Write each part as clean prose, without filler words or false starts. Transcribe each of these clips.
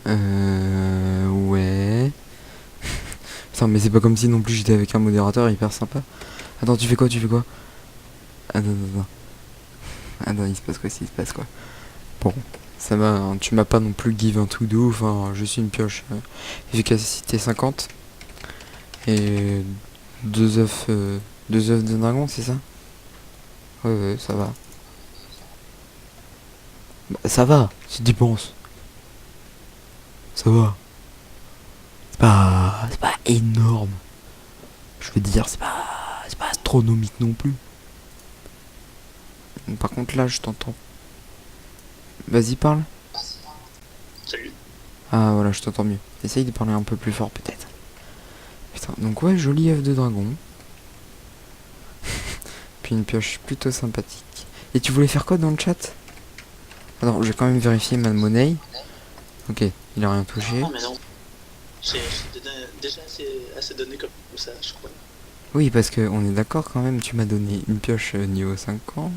Ouais. Putain, mais c'est pas comme si non plus j'étais avec un modérateur hyper sympa. Attends, tu fais quoi, tu fais quoi? Attends, attends, attends. Attends, il se passe quoi, s'il se passe quoi? Bon, ça va, hein, tu m'as pas non plus give un truc de ouf, hein, je suis une pioche. Efficacité 50. Et deux œufs de dragon, c'est ça? Ouais, ouais, ça va. Bah, ça va, tu dépenses. Ça va. C'est pas énorme. Je veux dire, c'est pas astronomique non plus. Par contre, là, je t'entends. Vas-y, parle. Salut. Ah, voilà, je t'entends mieux. Essaye de parler un peu plus fort, peut-être. Putain, donc ouais, joli œuf de dragon. Puis une pioche plutôt sympathique. Et tu voulais faire quoi dans le chat? Attends, je vais quand même vérifier ma monnaie. Ok, il a rien touché. Non, mais non. J'ai déjà assez donné comme ça, je crois. Oui, parce que on est d'accord quand même, tu m'as donné une pioche niveau 50.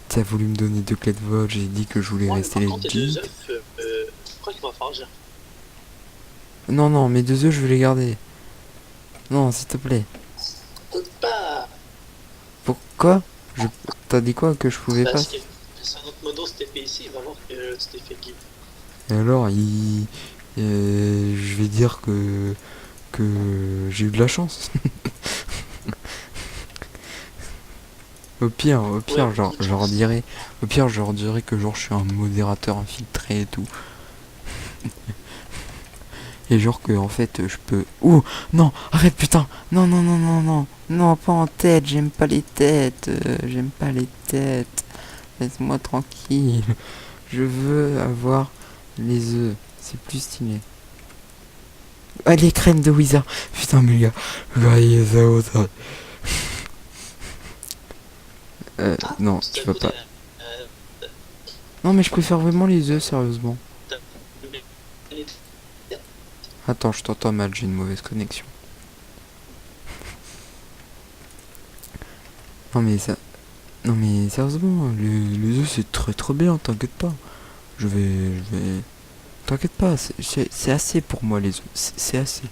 T'as voulu me donner deux clés de vol, j'ai dit que je voulais Moi, rester par contre, tes deux legit. œufs, je crois qu'il va falloir que Non, non, mes deux œufs, je vais les garder. Non, s'il te plaît. j'écoute pas. Pourquoi je... T'as dit quoi que je pouvais pas? Parce que c'est un autre modo, cet épée ici, il va voir que tu t'es fait give. Et alors, je vais dire que j'ai eu de la chance. Au Ouais, pire, genre, je leur dirais, au pire, je leur dirais que genre je suis un modérateur infiltré et tout. Et genre que en fait je peux. Ouh non, arrête putain. Non non non non non. Non, pas en tête, j'aime pas les têtes. J'aime pas les têtes. Laisse-moi tranquille. Je veux avoir les œufs. C'est plus stylé. Ah les crèmes de Wizard. Putain mais gars. Joyeux ça. Ah, Non, c'est tu à vas côté. pas. Non mais je préfère vraiment les œufs sérieusement. T'as- Attends, je t'entends mal, j'ai une mauvaise connexion. Non mais ça. Non mais sérieusement, les œufs c'est très très bien, t'inquiète pas. Je vais. T'inquiète pas, c'est assez pour moi les œufs. C'est assez.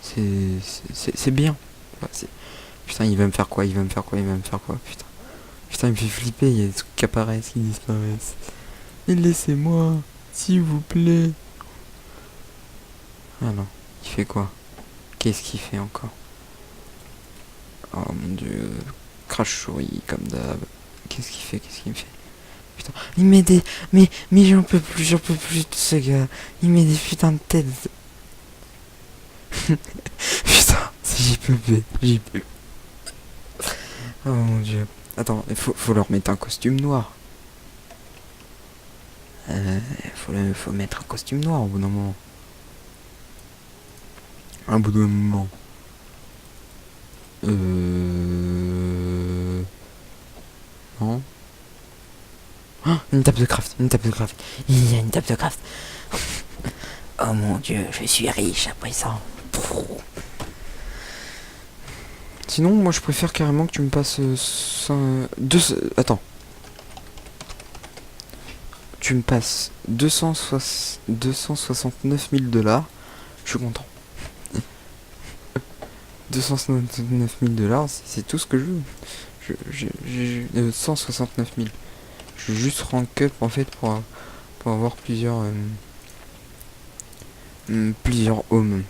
C'est bien. Voilà, putain, il va me faire quoi? Il va me faire quoi? Il va me faire quoi? Putain. Putain, il me fait flipper, il y a des trucs qui apparaissent, qui disparaissent. Et laissez-moi, s'il vous plaît. Ah non, il fait quoi? Qu'est-ce qu'il fait encore? Oh mon dieu. Crash souris comme d'hab. Qu'est-ce qu'il fait? Qu'est-ce qu'il me fait? Putain, il met des... Mais j'en peux plus de ce gars. Il met des putains de têtes. Putain, c'est JPP, JPP. Oh mon dieu. Attends, faut leur mettre un costume noir. Faut mettre un costume noir au bout d'un moment. Un bout d'un moment. Non. Oh, une table de craft, une table de craft. Il y a une table de craft. Oh mon dieu, je suis riche après ça. Sinon, moi je préfère carrément que tu me passes attends. Tu me passes 269 000 $. Je suis content. 269 000 $, c'est tout ce que je veux. 169 000. Je veux juste rank up en fait pour avoir plusieurs hommes.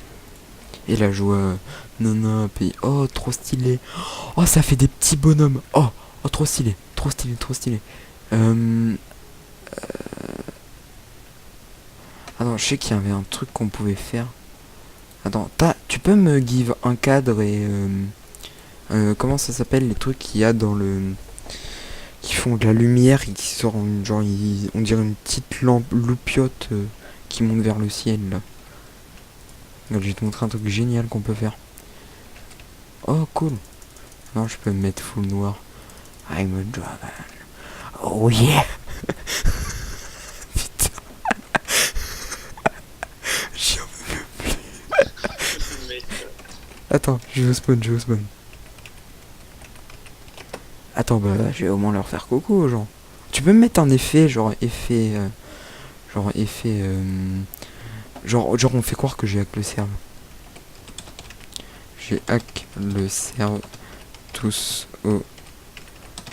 Et la joie, non, pays. Oh, trop stylé. Oh, ça fait des petits bonhommes. Oh, trop stylé, trop stylé, trop stylé. Attends, je sais qu'il y avait un truc qu'on pouvait faire. Attends, tu peux me give un cadre et comment ça s'appelle les trucs qu'il y a dans le qui font de la lumière et qui sortent genre on dirait une petite lampe loupiote qui monte vers le ciel là. Donc, je vais te montrer un truc génial qu'on peut faire. Oh cool. Non, je peux me mettre full noir. I'm a dragon. Oh yeah. Putain. J'y en peux plus. Mais, Attends, je vais au spawn. Attends, bah je vais au moins leur faire coucou aux gens. Tu peux me mettre un effet, genre effet Genre effet... genre on fait croire que j'ai hack le serve. J'ai hack le serve. Tous au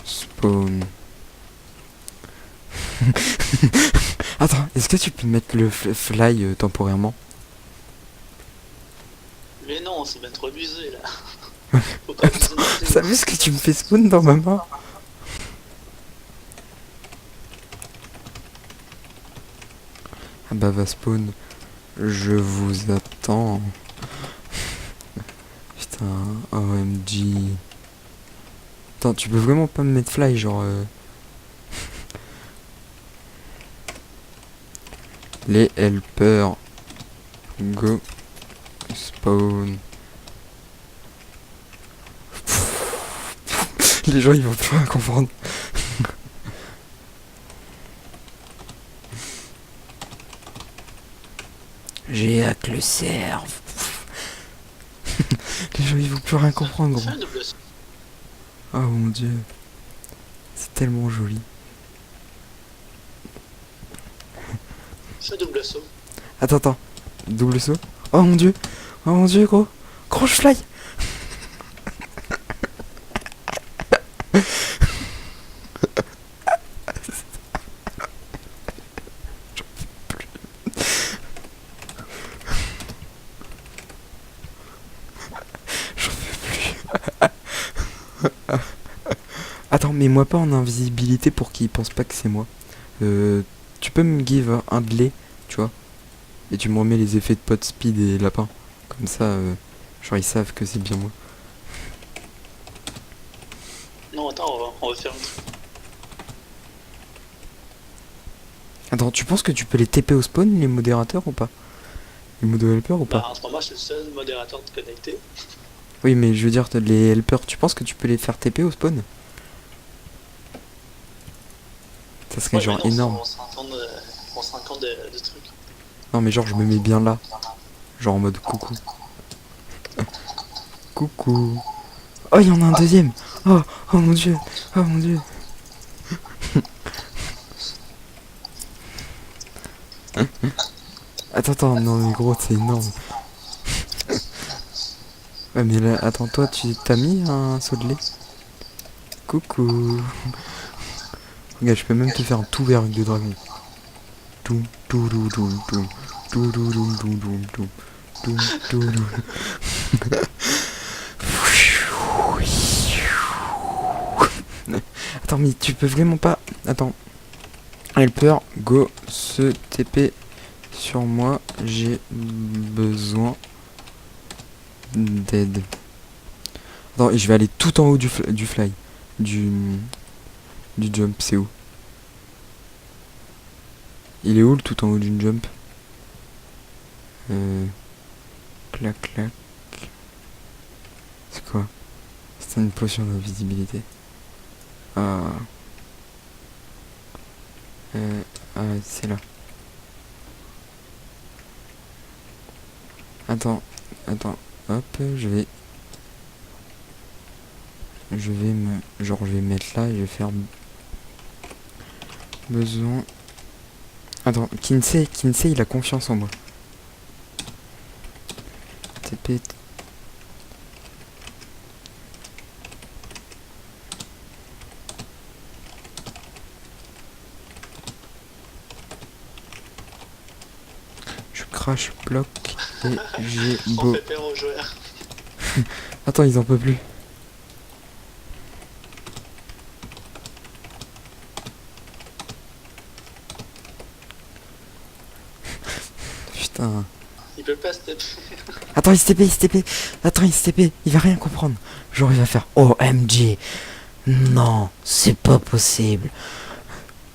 spawn. Attends, est-ce que tu peux mettre le fly temporairement? Mais non, c'est bien trop abusé là. Faut pas abuser non plus. Ça vu ce que tu me fais spawn dans ma main? Ah bah va spawn. Je vous attends. Putain, OMG. Attends, tu peux vraiment pas me mettre fly, genre... Les helpers. Go. Spawn. Les gens ils vont plus rien comprendre. J'ai hack le serve. Les gens ils vont plus rien comprendre, gros. Fais un double saut. Oh mon dieu. C'est tellement joli. Fais un double saut. Attends. Double saut. Oh mon dieu. Oh mon dieu, gros. Gros, je fly. Attends, mets-moi pas en invisibilité pour qu'ils pensent pas que c'est moi. Tu peux me give un delay, tu vois. Et tu me remets les effets de pot speed et lapin. Comme ça, genre ils savent que c'est bien moi. Non, attends, on va faire un truc. Attends, tu penses que tu peux les TP au spawn, les modérateurs ou pas? Les modo helpers ou Bah, pas? en ce moment, je suis le seul modérateur de connecté. Oui, mais je veux dire, les helpers, tu penses que tu peux les faire TP au spawn? Ça serait Ouais, genre mais non, énorme. on se rend compte de trucs. Non, mais genre, je me mets bien là. Genre en mode coucou. Coucou. Oh, il y en a un deuxième. Oh mon dieu. Oh mon dieu. Attends, non mais gros, c'est énorme. Ouais, mais là, attends, toi, tu t'as mis un saut de lait? Coucou. Regarde, je peux même te faire un tout vert avec des dragons. Tout, tout, tout, tout, tout. Tout, tout, tout, tout, tout, tout. Tout, tout, tout. Attends, mais tu peux vraiment pas... Attends. Helper, go, se TP sur moi. J'ai besoin d'aide. Attends, et je vais aller tout en haut du fly. Du jump, c'est où? Il est où le tout en haut d'une jump? Clac, clac. C'est quoi? C'est une potion d'invisibilité. Ah. Ah, c'est là. Attends. Hop, je vais me... Genre, je vais mettre là et je vais faire... Besoin... Attends, Kinsey, il a confiance en moi. TP... Je crash, bloc et j'ai On beau... fait peur aux joueurs. Attends, ils en peuvent plus. Putain... Il peut pas se taper. Attends, il se TP. Attends, il se TP. Il va rien comprendre. Genre, il va faire OMG. Non, c'est pas possible.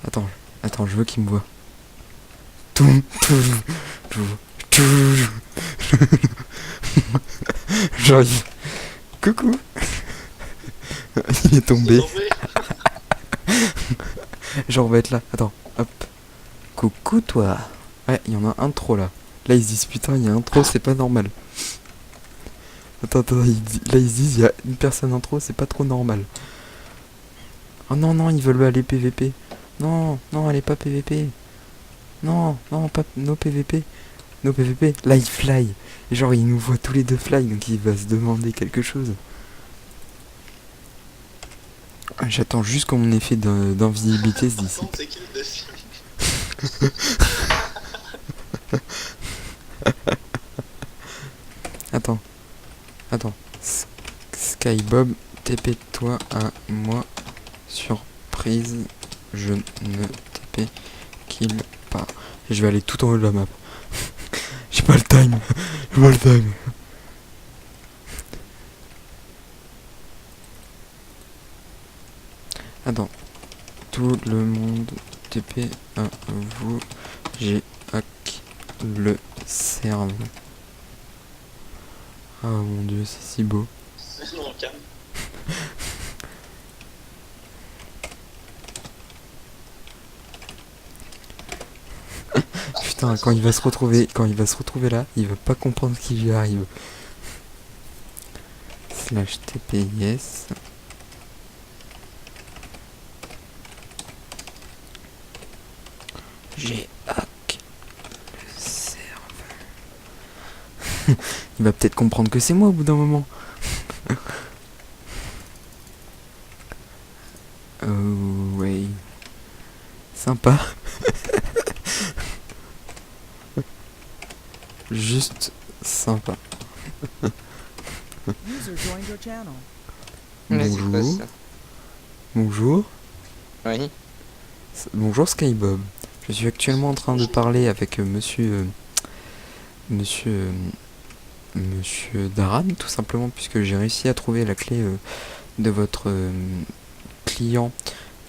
Attends, je veux qu'il me voit. Tout. Genre, coucou. Il est tombé. Genre, on va être là. Attends, hop. Coucou, toi. Ouais, il y en a un trop là. Là, ils se disent putain, il y a un trop, c'est pas normal. Attends, là, ils se disent il y a une personne en trop, c'est pas trop normal. Oh non, ils veulent aller PVP. Non, elle est pas PVP. Non, non, pas no PVP. No PVP. Là, il fly. Et genre, il nous voit tous les deux fly, donc il va se demander quelque chose. J'attends juste qu'on mon effet d'invisibilité se Par d'ici. contre, c'est qui le deuxième? Attends, attends. Skybob, TP-toi à moi. Surprise, je ne TP kill pas. Et je vais aller tout en haut de la map. J'ai pas le time. J'ai pas le time. Attends. Tout le monde TP à vous. J'ai hack le serve. Oh mon dieu, c'est si beau. Non, calme. Putain, quand il va se retrouver là, il va pas comprendre ce qui lui arrive. Slash TPIS. J'ai hack le serveur. Il va peut-être comprendre que c'est moi au bout d'un moment. Oh ouais. Sympa. Juste sympa. User joined your channel. Mais c'est quoi Bonjour. ça? Bonjour. Oui. Bonjour Skybob. Je suis actuellement en train de parler avec monsieur Daran, tout simplement, puisque j'ai réussi à trouver la clé de votre client,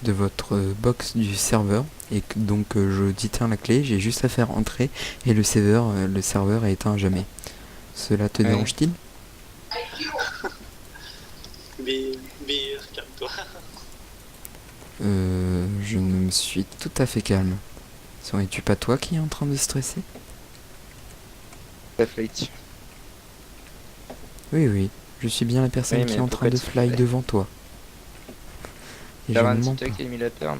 de votre box du serveur, et que, donc je détiens la clé, j'ai juste à faire entrer et le serveur est éteint à jamais. Cela te Ouais. dérange-t-il? Bir, calme-toi. Je ne me suis tout à fait calme. Serais-tu pas toi qui es en train de stresser? La flight. Oui, oui, je suis bien la personne Oui, qui mais est en train pourquoi de tu fly fly devant toi. Et je Daran, ne c'est mens toi pas. qui as mis la perle.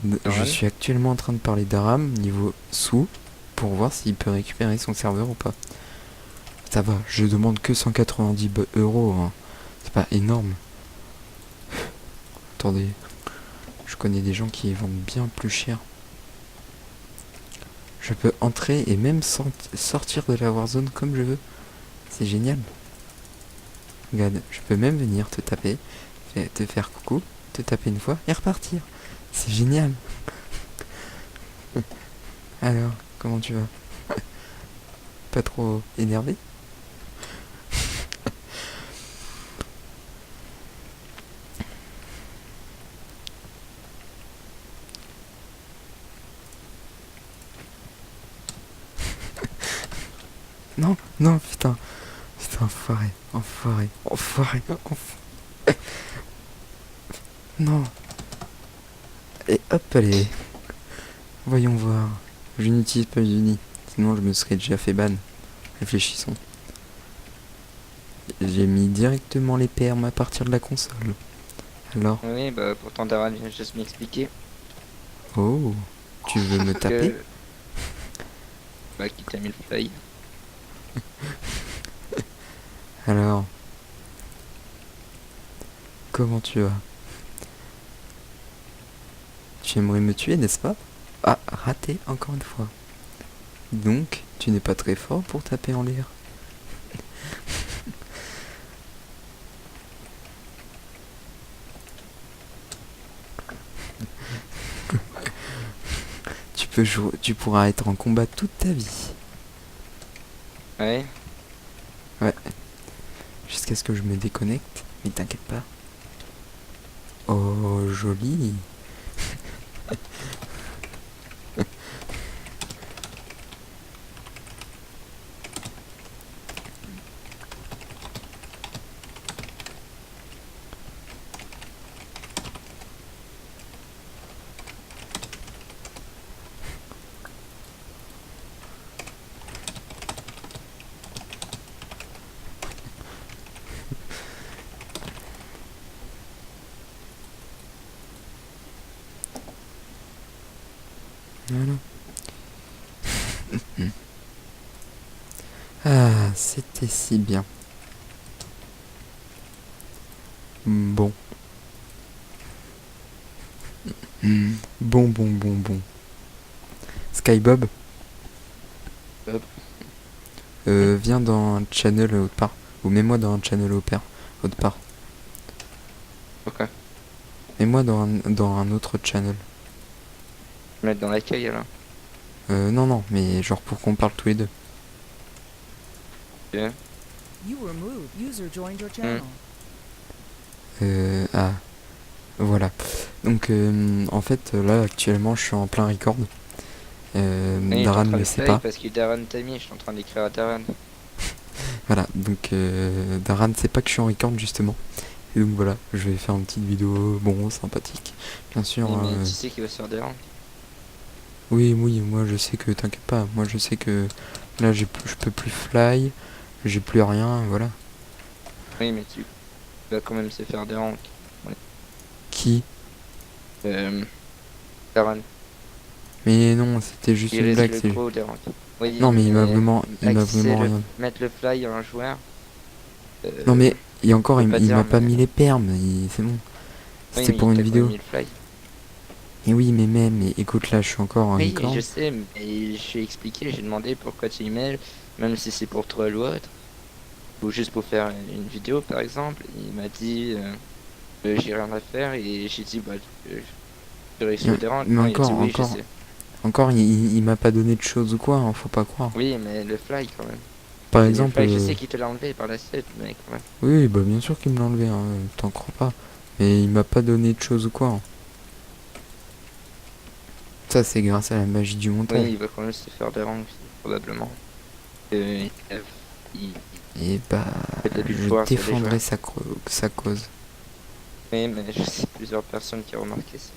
Je Daran. suis actuellement en train de parler d'Aram niveau sous pour voir s'il peut récupérer son serveur ou pas. Ça va, je demande que 190 euros, hein. C'est pas énorme. Attendez, je connais des gens qui vendent bien plus cher. Je peux entrer et même sortir de la Warzone comme je veux. C'est génial. Regarde, je peux même venir te taper, te faire coucou, te taper une fois et repartir. C'est génial. Alors, comment tu vas? Pas trop énervé? Non, non, putain. Putain, enfoiré. Non. Et hop, allez. Voyons voir. Je n'utilise pas Uni. Sinon, je me serais déjà fait ban. Réfléchissons. J'ai mis directement les permes à partir de la console. Alors, Oui, bah pourtant Daran vient juste m'expliquer oh, tu veux me taper? que... Bah qui t'a mis le fly. Alors, comment tu vas? Tu aimerais me tuer, n'est-ce pas? Ah, raté encore une fois. Donc, tu n'es pas très fort pour taper en l'air. Tu pourras être en combat toute ta vie. Ouais. Jusqu'à ce que je me déconnecte. Mais t'inquiète pas. Oh, joli. Voilà. Ah, c'était si bien. Bon. Bon. Skybob, Bob. viens dans un channel autre part. Ou mets-moi dans un channel autre part. Pourquoi? Mets-moi dans un autre channel. Mettre dans l'accueil alors. Non, mais genre pour qu'on parle tous les deux. Ok. You were moved. User joined your channel. Ah, voilà. Donc, en fait, là, actuellement, je suis en plein record. Oui, j'étais en Daran train ne de sait play pas. parce que Daran t'a mis, je suis en train d'écrire à Daran. Voilà, donc Daran ne sait pas que je suis en record, justement. Et donc voilà, je vais faire une petite vidéo, bon, sympathique. Bien sûr, Oui, mais hein, tu sais qu'il va se faire des rangs. oui, moi je sais que, t'inquiète pas, moi je sais que là, je peux plus fly, j'ai plus rien, voilà. Oui, mais tu vas quand même se faire des rangs. Qui? Daran. Mais non, c'était juste Il une risque blague, le c'est... gros des rangs. Oui, Non, mais il m'a vraiment axer rien... mettre le fly à un joueur. Non mais, et encore, je veux pas il dire, m'a pas mais- mis les permes, c'est bon. Oui, C'était mais pour il une t'a quand vidéo. même mis le fly. Et oui, mais même, écoute, là, je suis encore en Oui, record. je sais, mais j'ai expliqué, j'ai demandé pourquoi tu emails, même si c'est pour troll ou autre, ou juste pour faire une vidéo par exemple. Il m'a dit j'ai rien à faire et j'ai dit bah tu risques Mais des rangs. mais Non, il a dit encore, oui, je encore, sais. encore, il m'a pas donné de choses ou quoi, hein, faut pas croire. Oui, mais le fly quand même. Par Et le exemple, fly, je sais qu'il te l'a enlevé par la suite, mais quand même. oui, bah bien sûr qu'il me l'a enlevé, hein, t'en crois pas. Mais il m'a pas donné de choses ou quoi, hein. Ça, c'est grâce à la magie du montage. Oui, il va quand même se faire des rangs, probablement. Il, il Et bah, fait de l'abus de je pouvoir sur les défendrai joueurs. sa cause. Oui, mais je sais plusieurs personnes qui ont remarqué ça.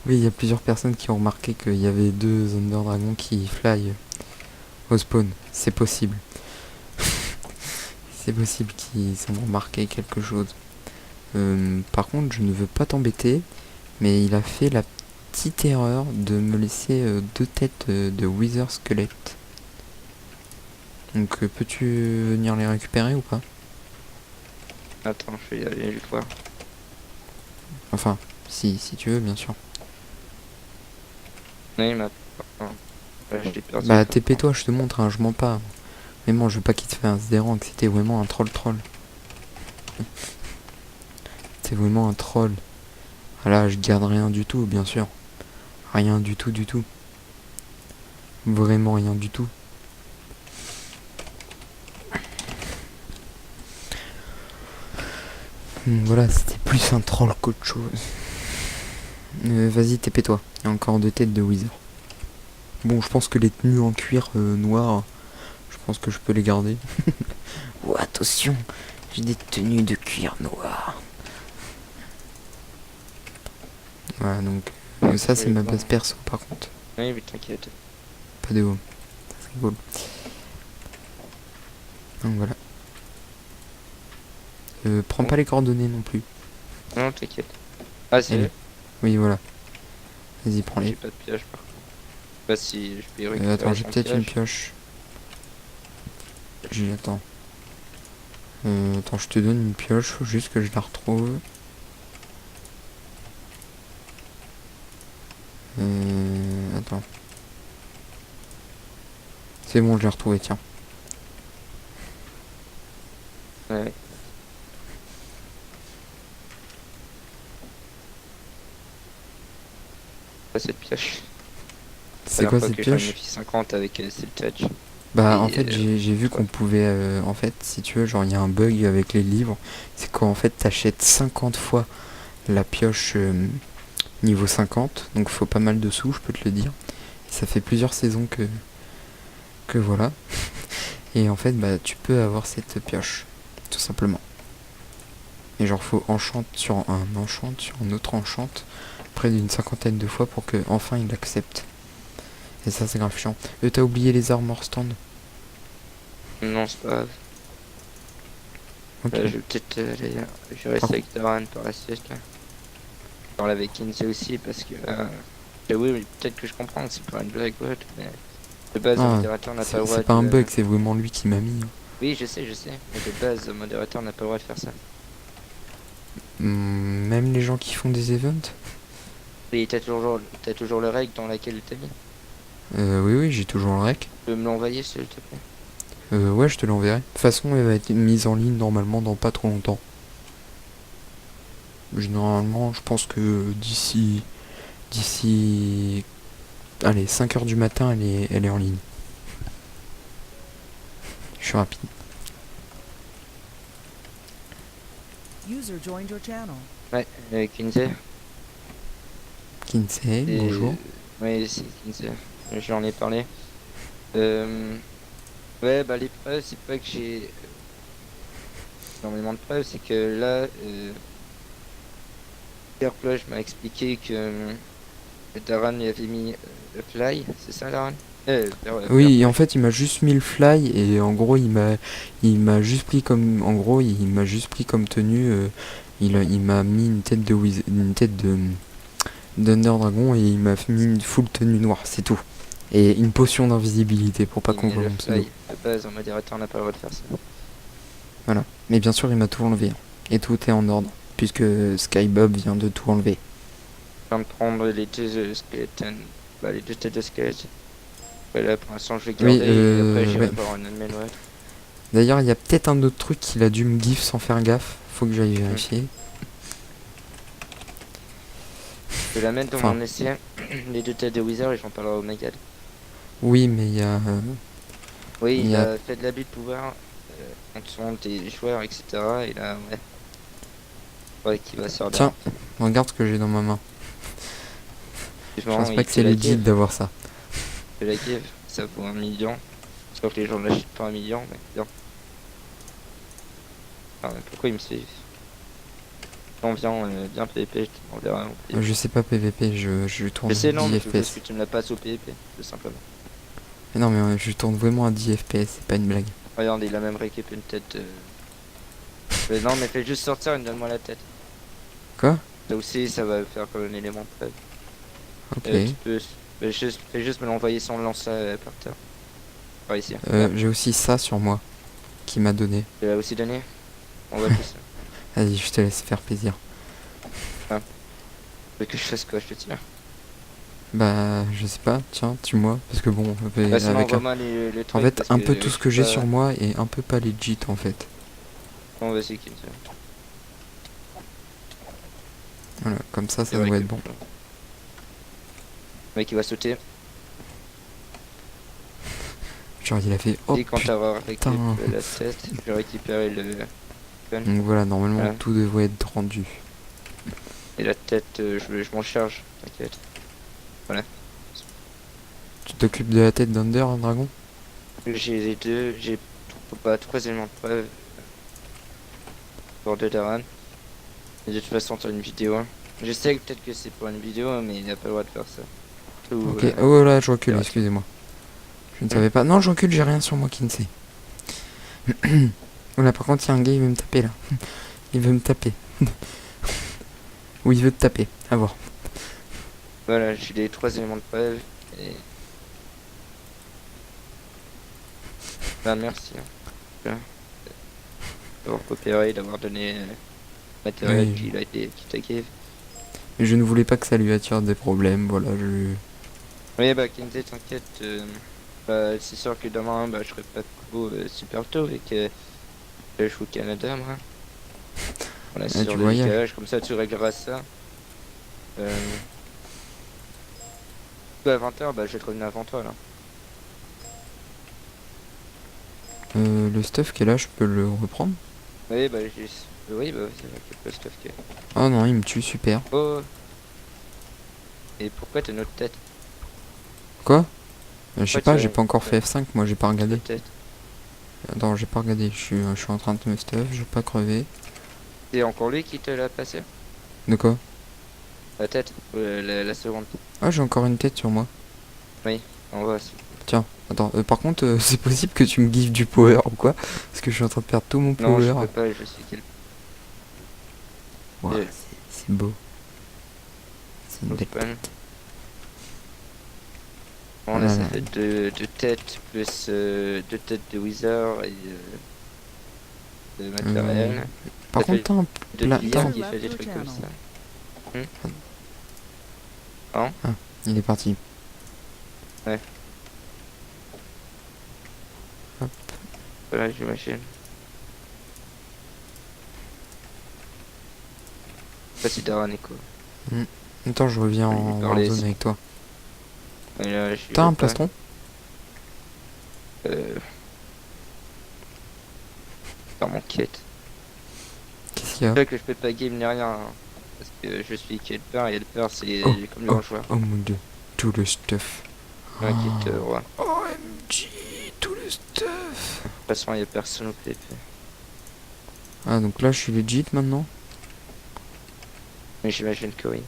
Oui, il y a plusieurs personnes qui ont remarqué qu'il y avait deux Thunder Dragons qui fly au spawn. C'est possible. C'est possible qu'ils ont remarqué quelque chose. Par contre, je ne veux pas t'embêter, mais il a fait la petite erreur de me laisser deux têtes de Wither Skelett. Donc, peux-tu venir les récupérer ou pas? Attends, je vais y aller le voir. Enfin, si tu veux, bien sûr. Oui, mais attends. Ouais, je l'ai perdu. Bah, TP-toi, je te montre, hein, je mens pas. Mais moi, je veux pas qu'il te fasse des rangs, que c'était vraiment un troll. C'est vraiment un troll. Ah là, je garde rien du tout, bien sûr. Rien du tout. Vraiment rien du tout. Voilà, c'était plus un troll qu'autre chose. Vas-y, TP-toi. Il y a encore deux têtes de Wither. Bon, je pense que les tenues en cuir noir, je pense que je peux les garder. Oh, attention, j'ai des tenues de cuir noir. Voilà, donc ça c'est ma base perso par contre. Oui, mais t'inquiète. Pas de haut. C'est rigolo. Donc voilà. Prends pas les coordonnées non plus. Non, t'inquiète. Ah, c'est Allez. vrai. Oui, voilà. Vas-y, J'ai prends-les. pas de pioche par contre. Bah si, je peux y récupérer Attends, j'ai son peut-être une pioche. pioche. Attends. Attends, je te donne une pioche, faut juste que je la retrouve. Attends. C'est bon, je l'ai retrouvé, tiens. Ouais. Pas cette pioche. C'est quoi cette J'en ai pioche? fait 50 avec Seal Touch. Bah Et, en fait j'ai vu ouais. qu'on pouvait en fait si tu veux genre il y a un bug avec les livres, c'est quand en fait t'achètes 50 fois la pioche niveau 50, donc faut pas mal de sous je peux te le dire. Et ça fait plusieurs saisons que voilà. Et en fait bah tu peux avoir cette pioche tout simplement. Et genre faut enchant sur un autre enchant près d'une cinquantaine de fois pour que enfin il accepte. Et ça c'est grave chiant. T'as oublié les armor stand. Non, c'est pas grave. Ok. Je vais peut-être aller. Je vais rester avec Daran par la suite là. Je parle avec Kinsey aussi parce que Oui, oui, peut-être que je comprends que c'est pas une blague ou autre, mais de base, le Ah, modérateur n'a pas le droit c'est pas un de... bug, c'est vraiment lui qui m'a mis, hein. Oui, je sais, mais de base, le modérateur n'a pas le droit de faire ça. Même les gens qui font des events. Et t'as toujours le règle dans laquelle il t'a mis. Oui, oui, j'ai toujours le rec. Tu peux me l'envoyer, s'il te plaît. Ouais, je te l'enverrai. De toute façon, elle va être mise en ligne normalement dans pas trop longtemps. Généralement, je pense que d'ici, allez, 5 heures du matin, elle est en ligne. Je suis rapide. User joined your channel. Ouais, Kinsey. Kinsey, Et- bonjour. Oui, c'est Kinsey. J'en ai parlé. Ouais, bah les preuves, c'est pas que j'ai énormément de preuves, c'est que là, Pierre Ploche m'a expliqué que Daran lui avait mis le fly, c'est ça Daran Oui, et en fait, il m'a juste mis le fly et en gros, il m'a juste pris comme, en gros, il m'a juste pris comme tenue. Il m'a mis une tête une tête de d'Under Dragon et il m'a mis une full tenue noire, c'est tout. Et une potion d'invisibilité pour pas qu'on voit le mon pseudo. fly. De base, un modérateur n'a pas le droit de faire ça. Voilà. Mais bien sûr, il m'a tout enlevé, hein. Et tout est en ordre, puisque Skybob vient de tout enlever. Je viens de prendre les deux skeletons, bah les deux têtes de squelette. Ouais, là, pour l'instant, je vais Oui, garder et après, j'irai ouais. voir un admin ouais. D'ailleurs, il y a peut-être un autre truc qu'il a dû me give sans faire gaffe. Faut que j'aille vérifier. Je vais la mettre dans Enfin. mon essai, les deux têtes de Wizard et j'en parlerai au Megad. Oui, mais il y a... Oui, il il y a- a fait de l'abus de pouvoir en tuant des joueurs, etc. Et là, ouais. Ouais, qui va servir. Tiens, regarde ce que j'ai dans ma main. Je Effectivement, pense pas il que fait c'est la legit give, d'avoir ça. il fait la give, ça vaut 1 million. Sauf que les gens ne l'achètent pas 1 million, mais bien. Enfin, pourquoi ils me suivent? On vient bien PvP, on verra. Je sais pas PVP, je tourne Je sais, non, 10 mais je veux juste FPS. que tu me la passes au PvP, tout simplement. Mais non, mais je tourne vraiment à 10 FPS, c'est pas une blague. Regarde, il a même récupéré une tête. Mais non, mais fais juste sortir et donne-moi la tête. Quoi? Ça aussi, ça va faire comme un élément de preuve. Ok. Tu peux. Fais juste me l'envoyer sans le lancer par terre. Par ici. J'ai aussi ça sur moi, qui m'a donné. Tu l'as aussi donné? On va tous. Vas-y, je te laisse faire plaisir. Tu veux que je fasse quoi, je te tire? Bah, je sais pas, tiens, tue-moi. Parce que bon, Bah, sinon, avec envoie-moi les trucs. en fait, parce un que peu tout ce que je j'ai sais sur pas- moi est un peu pas legit en fait. Bon, vas-y, Kim. Voilà, comme ça C'est devrait vrai être que- bon. Le mec, il va sauter. Genre, il a fait, oh Et quand putain. t'auras récupéré la tête, je vais récupérer le. Donc voilà, normalement Voilà. tout devrait être rendu. Et la tête, je m'en charge, t'inquiète. Tu t'occupes de la tête d'Under, un dragon? J'ai les deux, j'ai pas 3 éléments de preuve pour de Daran. Et de toute façon, t'as une vidéo. Je sais que peut-être que c'est pour une vidéo, mais il n'a pas le droit de faire ça. Ou, Ok, oh là, je recule, ouais. excusez-moi. Je ne savais pas. Non, je recule, j'ai rien sur moi, Kinsey. Oh là, par contre, il y a un gars, il veut me taper là. Il veut me taper. Ou il veut te taper, à voir. Voilà, j'ai les 3 éléments de preuve. Et. Bah, merci. Voilà. D'avoir coopéré, d'avoir donné matériel Oui. qui t'a give. Mais je ne voulais pas que ça lui attire des problèmes, voilà, je... Oui, bah, Kinsey, t'inquiète. Bah, c'est sûr que demain, bah, je serai pas super tôt et que je suis au Canada, moi. Voilà, Ah, sur tu le voyages. décalage, comme ça, tu régleras ça. À 20h, bah, je vais te revenir avant toi, là. Le stuff qui est là, je peux le reprendre? Oui, bah, oui, bah, c'est vrai qu'il y a le stuff qui est. Oh non, il me tue, super. Oh! Et pourquoi t'as notre tête? Quoi? Je sais Ouais, pas, tu- j'ai pas encore fait F5, moi j'ai pas regardé. Notre tête. Attends, j'ai pas regardé, je suis en train de me stuff, je vais pas crever. C'est encore lui qui te l'a passé? De quoi? La tête? La seconde. Ah, j'ai encore une tête sur moi. On va. Tiens, attends, par contre, c'est possible que tu me gives du power ou quoi? Parce que je suis en train de perdre tout mon Non, je power. peux pas, je sais qu'il. Ouais, Euh. c'est beau. C'est une belle. Open. Bon, là, ça fait deux têtes plus deux têtes de Wither et de matériel. Par Ça contre, fait t'as un deux plat. pillards t'as- qui fait des trucs comme ça. Il est parti. Voilà, j'imagine. Ça, c'est Daran et quoi. Attends, je reviens Je vais en lui parler, Warzone c'est- avec toi. Et là, je T'as un vais pas- plastron? Faire mon quête. Qu'est-ce qu'il y a? C'est vrai que je peux pas game ni rien. Hein, parce que je suis Helper et Helper c'est Oh, comme le grand joueur. Oh mon dieu, tout le stuff. Un qui te roi. OMG, tout le stuff. De toute façon, il y a personne au PP. Ah, donc là, je suis legit maintenant? Mais j'imagine que oui.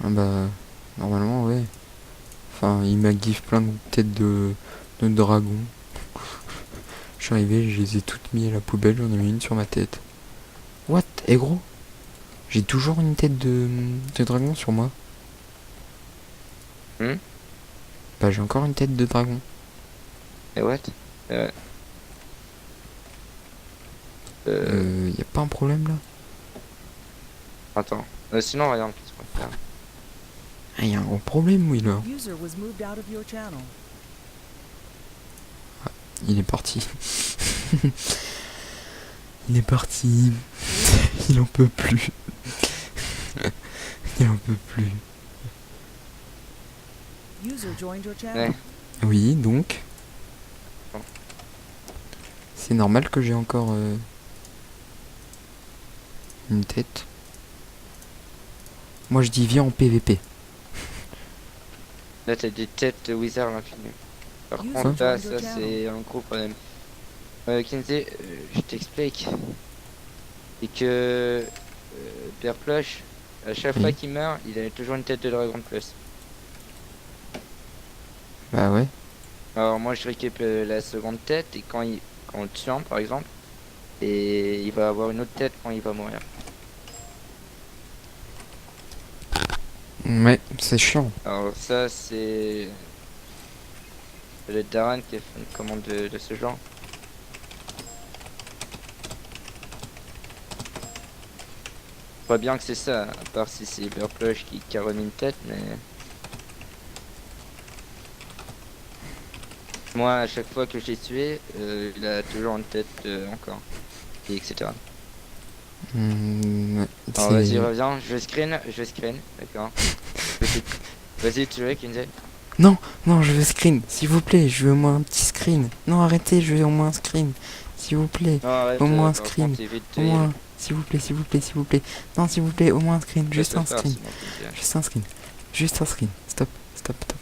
Ah bah, normalement, ouais. Enfin, il m'a give plein de têtes de dragon. Je suis arrivé, je les ai toutes mis à la poubelle, j'en ai mis une sur ma tête. What? Eh gros? J'ai toujours une tête de dragon sur moi. Bah, j'ai encore une tête de dragon. Et what? Y a pas un problème là? Attends. Sinon, regarde, qu'est-ce qu'on peut faire? Ah, y a un gros problème, oui, là. User was moved out of your channel. Il est parti. Il est parti. Il en peut plus. Il en peut plus. User joined your channel. Ouais. Oui, donc. Bon. C'est normal que j'ai encore une tête. Moi je dis viens en PVP. Là, t'as des têtes de Wizard à l'infini. Par User contre, là, joined your ça, channel. c'est un gros problème. Kinsey, je t'explique. C'est que Pierre Plush, à chaque Oui. fois qu'il meurt, il a toujours une tête de dragon de plus. Bah ouais. Alors moi je récupère la seconde tête et quand on le tue par exemple, et il va avoir une autre tête quand il va mourir. Ouais, c'est chiant. Alors ça c'est le Daran qui a fait une commande de ce genre. Pas bien que c'est ça, à part si c'est Bearplush qui a remis une tête, mais... Moi à chaque fois que j'ai tué, il a toujours une tête encore, et etc. Ouais, Alors vas-y reviens, je screen, d'accord. Vas-y tu veux Kinsey. Non, je veux screen, s'il vous plaît, je veux au moins un petit screen. Non, arrêtez, je veux au moins un screen. S'il vous plaît, Non arrête, au moins un par screen. contre, évite Au de- moins, s'il vous plaît, s'il vous plaît, s'il vous plaît. Non, s'il vous plaît, au moins un screen, juste Laisse-le un faire, screen. sinon, Kinsey. Juste un screen. Juste un screen. Stop, stop, stop.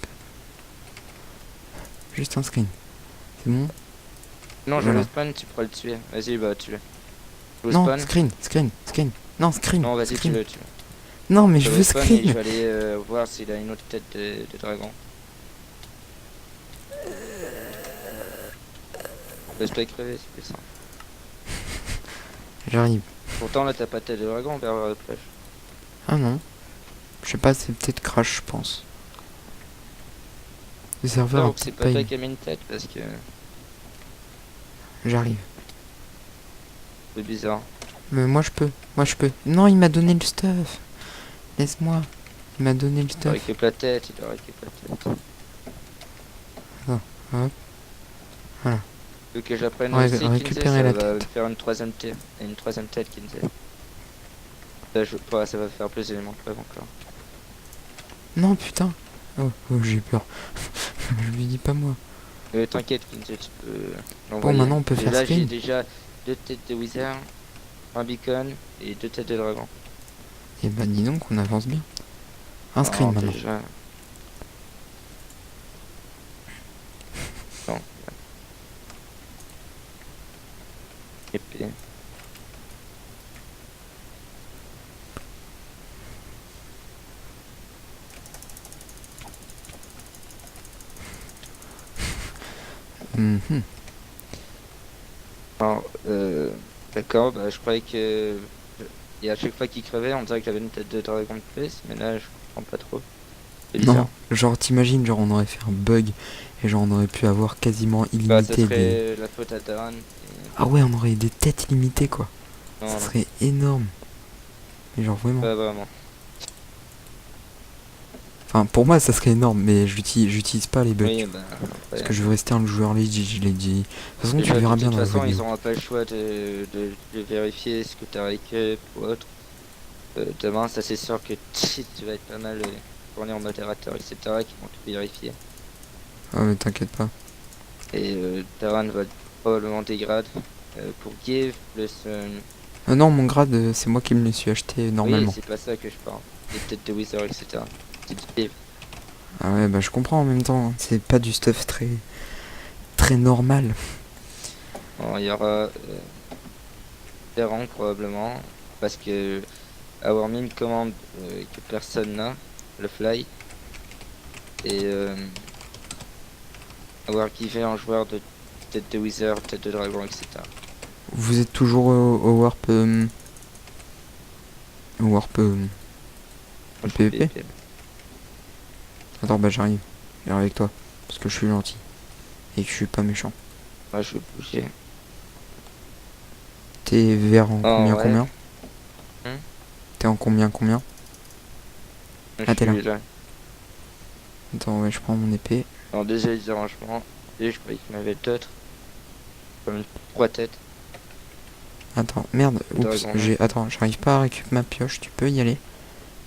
Juste un screen. C'est bon? Non je Voilà. le spawn, tu pourras le tuer. Vas-y bah tue-le. Je le Non, spawn. screen. Non, screen. Non vas-y screen. tue-le. Non, mais je le veux spawn et je screen. vais aller voir s'il a une autre tête de dragon. Laisse-toi crever, c'est plus simple. J'arrive. Pourtant là t'as pas de tête de dragon vers la plage. Ah non. Je sais pas, c'est peut-être crash, je pense. Le serveur a Donc c'est peut-être pas pas toi aimé. qui a mis une tête parce que J'arrive. c'est bizarre. Mais moi je peux. Non, il m'a donné le stuff. Laisse-moi. Il m'a donné le Il stuff. récupère la tête, il récupère la tête. Hop. Voilà. Tu veux que j'apprenne Ouais, aussi Kinsey, récupérer ça la va tête. faire une troisième tête Kinsey. Ça va faire plus d'éléments de preuve encore. Non, putain. Oh, j'ai peur. Je lui dis pas moi. T'inquiète Kinsey, tu peux Bon, l'envoyer. maintenant on peut Et faire là j'ai screen. déjà 2 têtes de Wizard, un beacon et 2 têtes de dragon. Et bah dis donc, on avance bien. Un screen Alors, maintenant. déjà... Non. Épée. Mhm. Alors, d'accord, bah, je croyais que... Et à chaque fois qu'il crevait, on dirait qu'il avait une tête de dragon de plus, mais là, je comprends pas trop. C'est bizarre. Non, genre t'imagines, genre on aurait fait un bug et genre on aurait pu avoir quasiment Bah, ça illimité serait la faute à Taran. Ah ouais, on aurait des têtes illimitées quoi. Non, Ça non, serait énorme. Mais genre vraiment. pas vraiment. Enfin pour moi ça serait énorme, mais j'utilise pas les bugs. Oui, bah, Parce après, que je veux rester un joueur legit, je l'ai dit. De toute façon tu déjà, verras de bien toute dans la façon, ils vidéo. n'auront pas le choix de vérifier ce que tu as récup ou autre. Demain, ça c'est sûr que tu vas être pas mal tourné en modérateur, etc. qui vont tout vérifier. Ah mais t'inquiète pas. Et Taran va probablement dégrade. Pour Give, plus. Non, mon grade, c'est moi qui me le suis acheté Oui, normalement. c'est pas ça que je parle. C'est peut-être de Wither, etc. C'est du Give. Ah ouais, bah je comprends en même temps. Hein. C'est pas du stuff très normal. Bon, il y aura Terran probablement. Parce que avoir mis une commande que personne n'a, le fly. Et avoir givé un joueur de tête de Wither, tête de dragon, etc. Vous êtes toujours au warp. Au warp. Au Moi, je suis PVP. Attends, bah j'arrive. J'arrive avec toi. Parce que je suis gentil. Et que je suis pas méchant. Moi, je vais bouger. T'es vers en Oh, ouais. combien Hmm. T'es en combien Je t'es là. suis là. Attends, ouais, je prends mon épée. En déjà les arrangements. Et je croyais qu'il m'avait d'autres. Comme 3 têtes. Attends, merde. T'as Oups, raison. Attends, j'arrive pas à récupérer ma pioche. Tu peux y aller?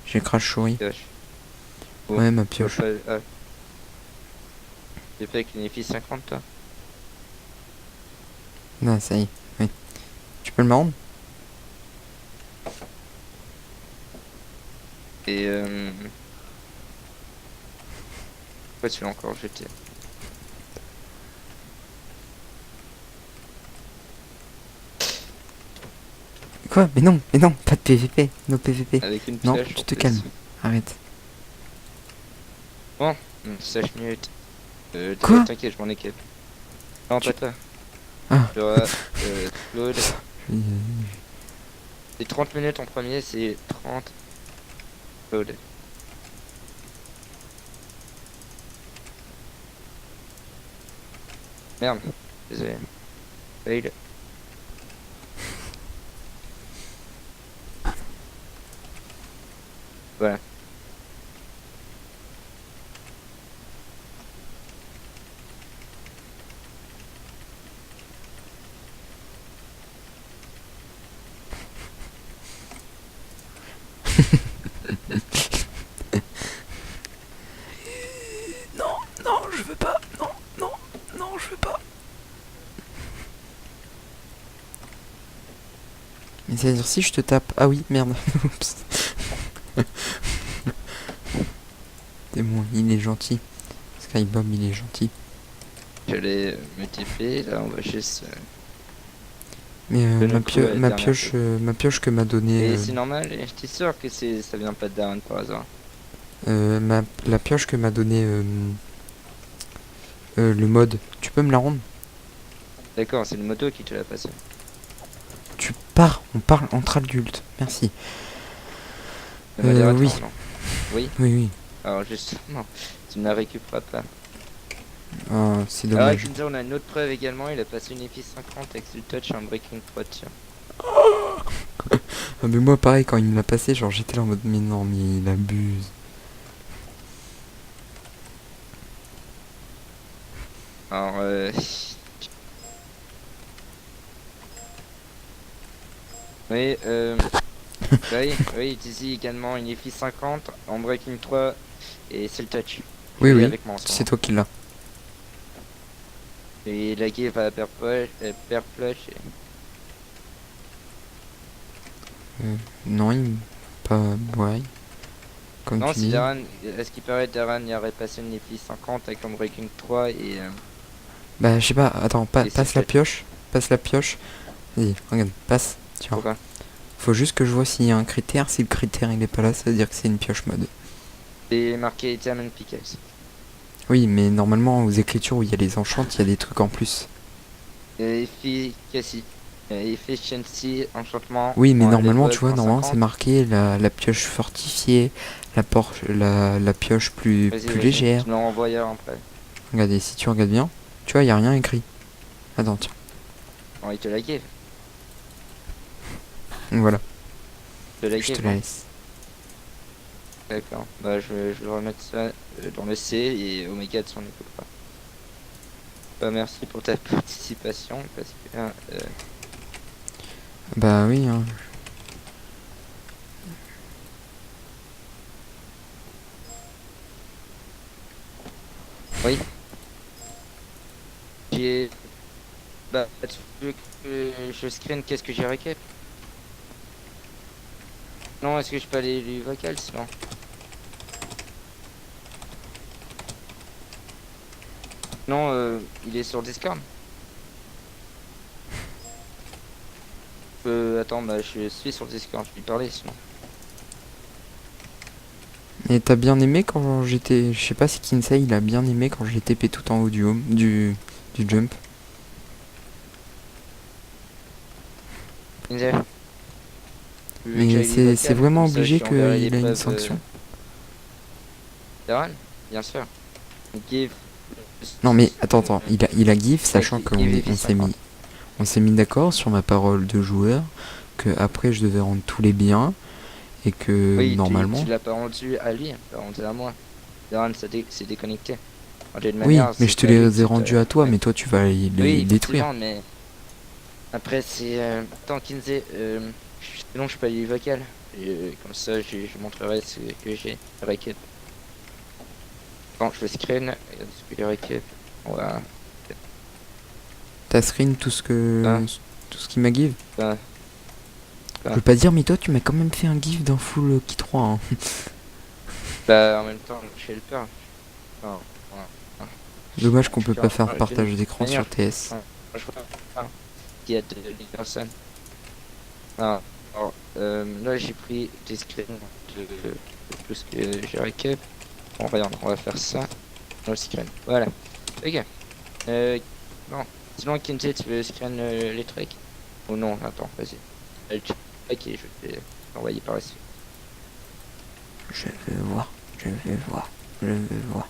J'ai crash souris. Pioche. Oh, Ouais, ma pioche. Ah. J'ai fait avec une EFI 50 toi. Non, ça y est. Oui. Tu peux me la rendre? Et pourquoi tu l'as encore jeté? Quoi? Mais non, pas de PVP. No PVP. Avec une Non, pioche. tu en te plus. calmes. Arrête. Sèche minutes. Quoi? T'inquiète, je m'en occupe. Non, pas toi. Ah. Tu auras Claude. Euh, C'est 30 minutes en premier, c'est 30. Claude. Merde. Désolé. Fail. Voilà. Non, je veux pas. Non, je veux pas. Mais c'est-à-dire si je te tape. Ah oui, merde. Oups. C'est bon, il est gentil. Skybob, il est gentil. J'allais me TP, là on va juste... Mais Le ma, coup, ouais, ma dernière pioche, ma pioche que m'a donné Et c'est normal, et j'étais sûr que ça vient pas de Darren par hasard. la pioche que m'a donné le mode. Tu peux me la rendre? D'accord, c'est le moto qui te l'a passé. Tu pars, on parle entre adultes. Merci. Le modérateur, oui. non. Oui. Oui. Alors justement, tu ne la récupéreras pas. Ah, c'est Alors dommage. Kinzer, on a une autre preuve également, il a passé une EFI 50 avec le touch et un breaking 3 dessus. Ah, mais moi pareil quand il me l'a passé, genre j'étais là en mode mais non mais il abuse. Alors oui, oui, Dizzy également une EFI 50 en breaking 3 et c'est le touch. Oui Il est oui, avec moi en ce c'est moment. toi qui l'as. Et la game va pair flush et... Non, il pas ouais. Comme Non, tu si dis. Darren, à ce qui paraît, Darren y aurait passé une EFI 50 avec un breaking 3 et... Bah je sais pas, attends, Et passe c'est la fait. pioche. Passe la pioche. Vas-y, regarde, passe. Tu vois. Pourquoi? Faut juste que je vois s'il y a un critère. Si le critère il est pas là, ça veut dire que c'est une pioche mode. C'est marqué Diamond Pickaxe. Oui, mais normalement aux écritures où il y a les enchantes, il y a des trucs en plus. Efficacité. Efficiency, enchantement. Oui, mais en normalement, level tu vois, normalement 150. c'est marqué la pioche fortifiée, la pioche plus Vas-y, légère. tu me l'envoies après. Regardez, si tu regardes bien, tu vois, il y a rien écrit. Attends, tiens. Bon, il te la give. Voilà, Il te la je te give, la hein. laisse. D'accord. Bah, je vais remettre ça dans le C et Omega de son écoute pas. Bah, merci pour ta participation parce que Bah oui, hein. oui. J'ai. Bah, tu veux que je screen qu'est-ce que j'ai récap? Non, est-ce que je peux aller lui vocal sinon? Non, il est sur Discord. Attends, bah je suis sur Discord, je lui parlais sinon. Et t'as bien aimé quand j'étais... Je sais pas si Kinsey, il a bien aimé quand j'ai TP tout en haut du home, du jump. Inzer, tu veux que Mais j'aille lui c'est vocal? vraiment Comme ça, je obligé lui enverrai qu'il a une l'épreuve. sanction. Daryl, bien sûr. Give. Non mais attends, il a give, sachant Give qu'on Levi on s'est 50. mis... On s'est mis d'accord sur ma parole de joueur, que après je devais rendre tous les biens, et que Oui, tu normalement... l'as pas rendu à lui, tu l'as rendu à moi. Daryl s'est déconnecté. D'une Oui, manière, mais je c'est te à lui les que ai tu rendus à toi, ouais. mais toi tu vas les Oui, détruire. effectivement, mais après c'est tant Kinsey, sinon je peux aller vocal. Et, comme ça, je montrerai ce que j'ai récap. Quand je vais screen, ce que j'ai récap. On va. T'as screen tout Hein, tout ce qui m'a give. hein, Je veux pas dire, mais toi tu m'as quand même fait un give d'un full qui 3 hein. bah en même temps, je fais le peur. Enfin, voilà. Dommage qu'on Je peut suis pas faire de d'une partage d'écran manière, sur TS. enfin, je vois pas qu'il y a des personnes. Ah, alors, là j'ai pris des screens de tout ce que j'ai récap. Bon, regarde, on va faire ça. No screen. Voilà. Ok. Non. Sinon, Kinsey, tu veux screen les trucs? Ou non, attends, vas-y. Le check et je vais l'envoyer par la suite. Je vais voir, je vais voir, je vais voir.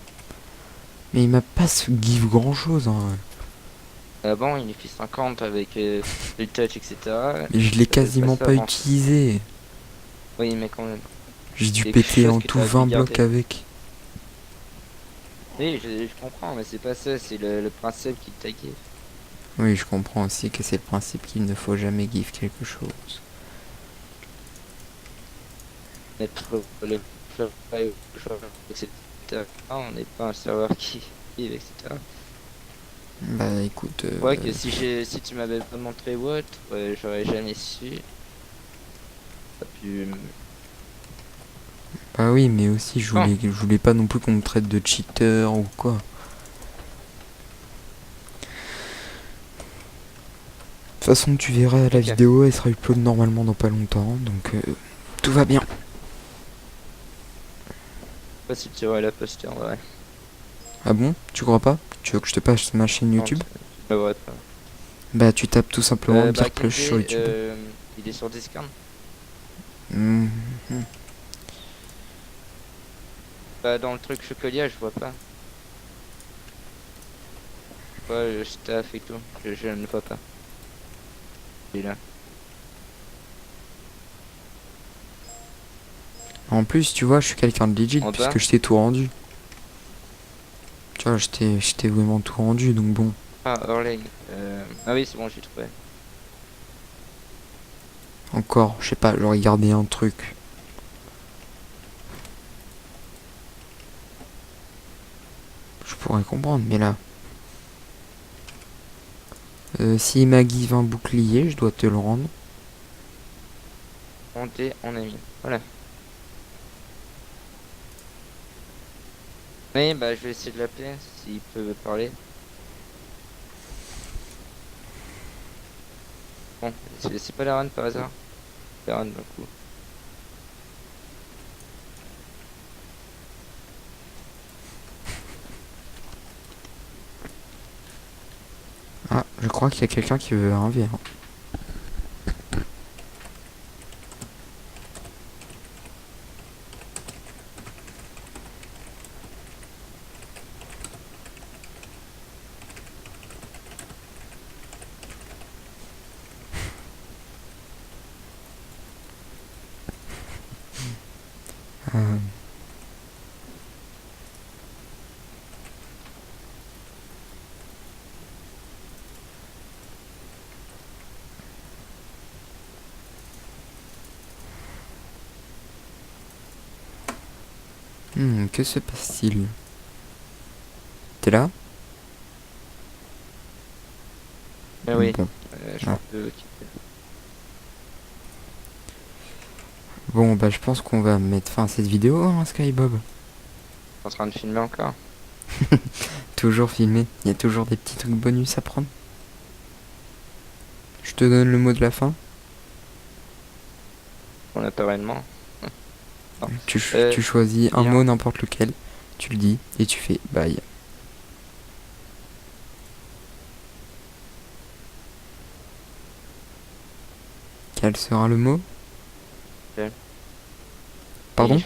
Mais il m'a pas give grand chose hein. Bon, il est fait 50 avec le touch, etc. Mais je l'ai Ça peut quasiment passer pas avant. utilisé. Oui, mais quand même. J'ai dû C'est quelque péter chose en que tout t'as 20 dû blocs garder. avec. Oui, je comprends, mais c'est pas ça, c'est le principe qui t'a guidé. Oui, je comprends aussi que c'est le principe qu'il ne faut jamais give quelque chose. Mettre le fly, etc. On n'est pas un serveur qui vive, etc. Bah écoute, Ouais, que si tu m'avais pas montré ou autre, j'aurais jamais su. Pas pu. bah oui, mais aussi Non. je voulais pas non plus qu'on me traite de cheater ou quoi. De toute façon, tu verras la Ok. vidéo, elle sera upload normalement dans pas longtemps, donc tout va bien. Pas si tu aurais la poster, ouais. Ah bon? Tu crois pas? Tu veux que je te passe ma chaîne Non, YouTube? tu l'aurais pas. Bah tu tapes tout simplement Bah, Beer Plush sur Kinsey, YouTube. il est sur Discord. Mhm. Bah, dans le truc chocolat, je vois pas. Ouais, je staff et tout. Je ne vois pas. Il est là. En plus, tu vois, je suis quelqu'un de legit En bas. puisque je t'ai tout rendu. Tu vois, je t'ai vraiment tout rendu, donc bon. Ah, Orling. Ah oui, c'est bon, j'ai trouvé. Encore, je sais pas, j'aurais gardé un truc. Je pourrais comprendre, mais là... s'il m'a give un bouclier, je dois te le rendre. On a mis. Voilà. Oui, bah, je vais essayer de l'appeler s'il peut parler. Bon, c'est pas la run par hasard. La run d'un coup. Ah, je crois qu'il y a quelqu'un qui veut un verre. Euh, que se passe-t-il? T'es là? Mais oui, Bon. je Ah. peux quitter. Bon, bah je pense qu'on va mettre fin à cette vidéo, hein, Skybob. En train de filmer encore. Toujours filmé. Il y a toujours des petits trucs bonus à prendre. Je te donne le mot de la fin. Naturellement. Tu choisis un bien. mot, n'importe lequel. Tu le dis et tu fais bye. Quel sera le mot? Quel Pardon?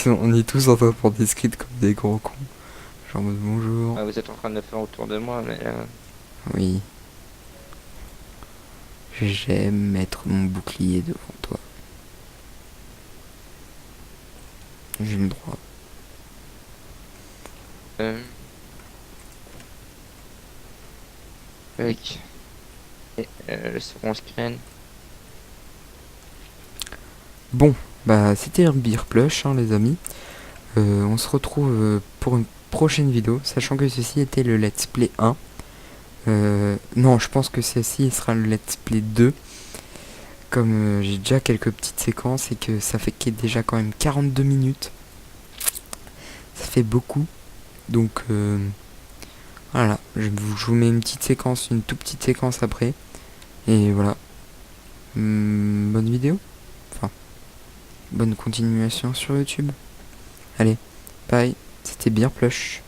On est tous en train de prendre des scripts comme des gros cons. Genre en mode bonjour. Ah, vous êtes en train de le faire autour de moi, mais Oui. J'aime mettre mon bouclier devant toi. J'ai le droit. avec et, le second screen. Bon, bah c'était un beer plush, hein, les amis. On se retrouve pour une prochaine vidéo, sachant que ceci était le let's play 1. Non, je pense que ceci sera le let's play 2. Comme j'ai déjà quelques petites séquences et que ça fait déjà quand même 42 minutes. Ça fait beaucoup. Donc voilà, je vous mets une petite séquence, une toute petite séquence après. Et voilà. Bonne vidéo. Enfin, bonne continuation sur YouTube. Allez, bye. C'était bien plush.